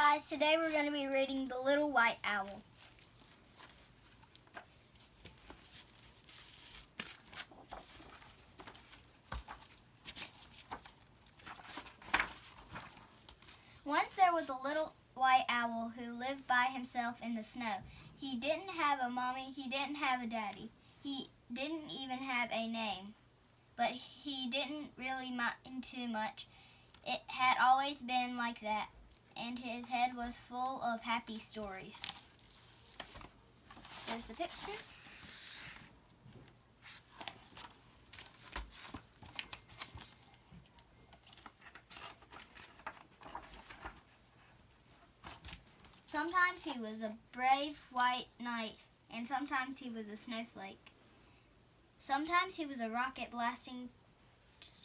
guys, today we're going to be reading The Little White Owl. Once there was a little white owl who lived by himself in the snow. He didn't have a mommy, he didn't have a daddy. He didn't even have a name. But he didn't really mind too much. It had always been like that, and his head was full of happy stories. There's the picture. Sometimes he was a brave white knight, and sometimes he was a snowflake. Sometimes he was a rocket blasting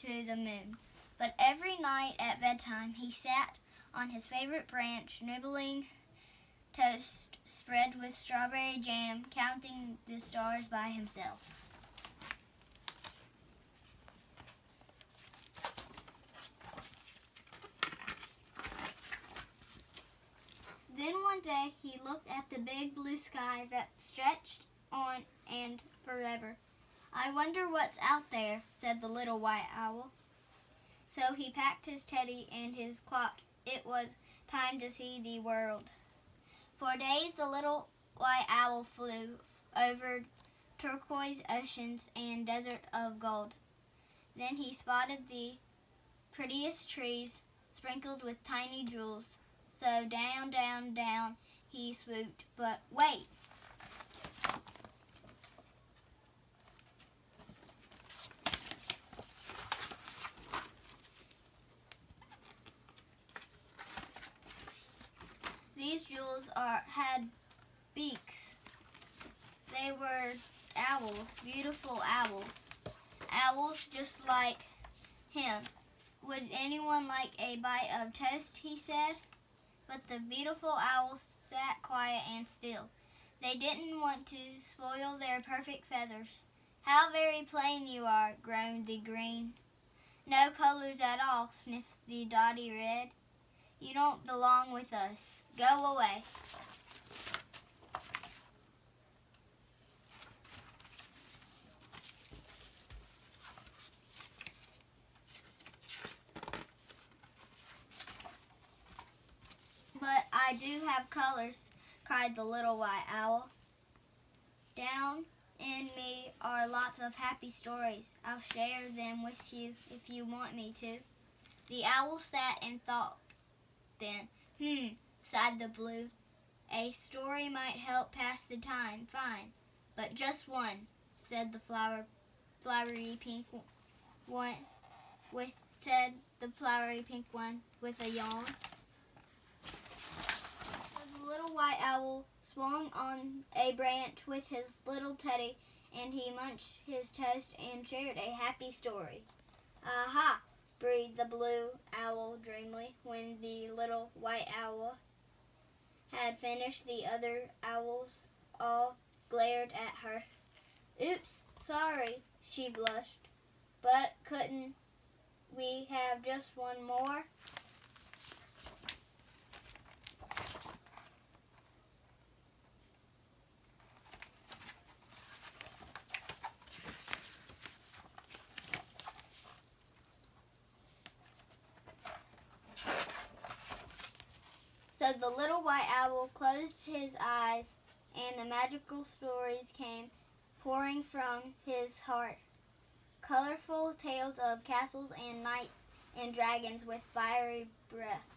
to the moon. But every night at bedtime, he sat on his favorite branch, nibbling toast spread with strawberry jam, counting the stars by himself. Then one day he looked at the big blue sky that stretched on and forever. "I wonder what's out there," said the little white owl. So he packed his teddy and his clock. It was time to see the world. For days the little white owl flew over turquoise oceans and desert of gold. Then he spotted the prettiest trees sprinkled with tiny jewels. So down, down, down he swooped. But wait! These jewels had beaks. They were owls, beautiful owls. Owls just like him. "Would anyone like a bite of toast?" he said. But the beautiful owls sat quiet and still. They didn't want to spoil their perfect feathers. "How very plain you are," groaned the green. "No colors at all," sniffed the dotty red. "You don't belong with us. Go away." "But I do have colors," cried the little white owl. "Down in me are lots of happy stories. I'll share them with you if you want me to." The owl sat and thought. Then, sighed the blue. "A story might help pass the time, fine. But just one," said the flowery pink one with a yawn. The little white owl swung on a branch with his little teddy, and he munched his toast and shared a happy story. "Aha!" breathed the blue owl dreamily. When the little white owl had finished, the other owls all glared at her. "Oops, sorry," she blushed. "But couldn't we have just one more?" So the little white owl closed his eyes, and the magical stories came pouring from his heart. Colorful tales of castles and knights and dragons with fiery breath,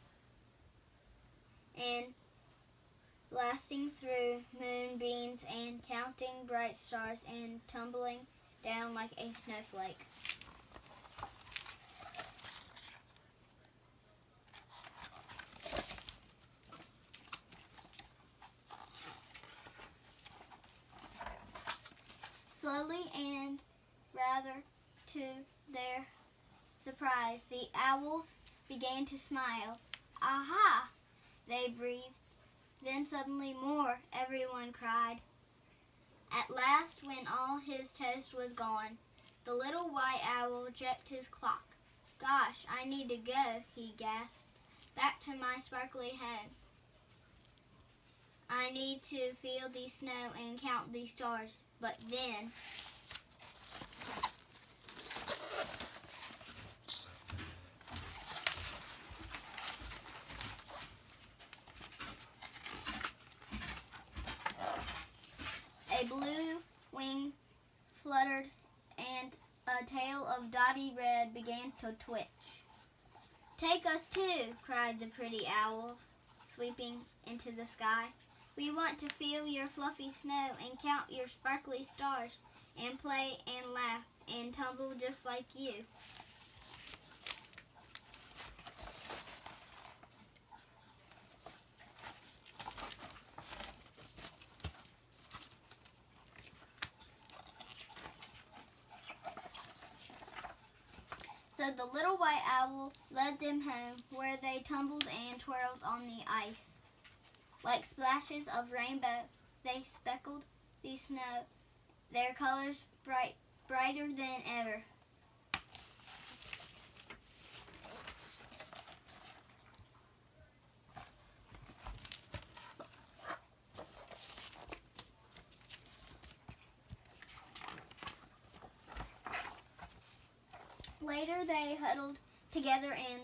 and lasting through moonbeams and counting bright stars and tumbling down like a snowflake. Slowly, and rather to their surprise, the owls began to smile. "Aha!" they breathed. Then suddenly, "More!" everyone cried. At last, when all his toast was gone, the little white owl checked his clock. "Gosh, I need to go," he gasped. "Back to my sparkly home." I need to feel the snow and count the stars. But then a blue wing fluttered and a tail of dotty red began to twitch. "Take us too," cried the pretty owls, sweeping into the sky. "We want to feel your fluffy snow and count your sparkly stars and play and laugh and tumble just like you." So the little white owl led them home, where they tumbled and twirled on the ice. Like splashes of rainbow, they speckled the snow, their colors brighter than ever. Later they huddled together and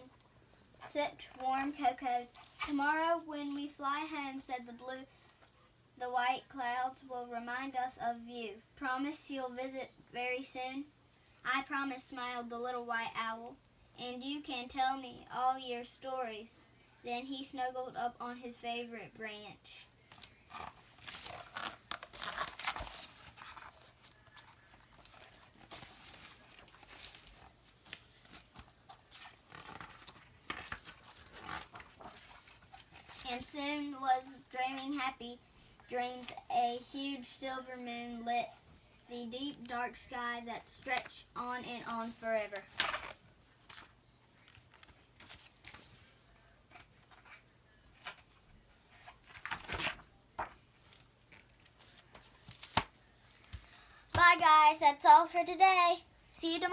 sipped warm cocoa. "Tomorrow when we fly home," said the white clouds will remind us of you. Promise you'll visit very soon?" "I promise," smiled the little white owl. "And you can tell me all your stories." Then he snuggled up on his favorite branch. And soon was dreaming happy dreams. A huge silver moon lit the deep dark sky that stretched on and on forever. Bye guys, that's all for today. See you tomorrow.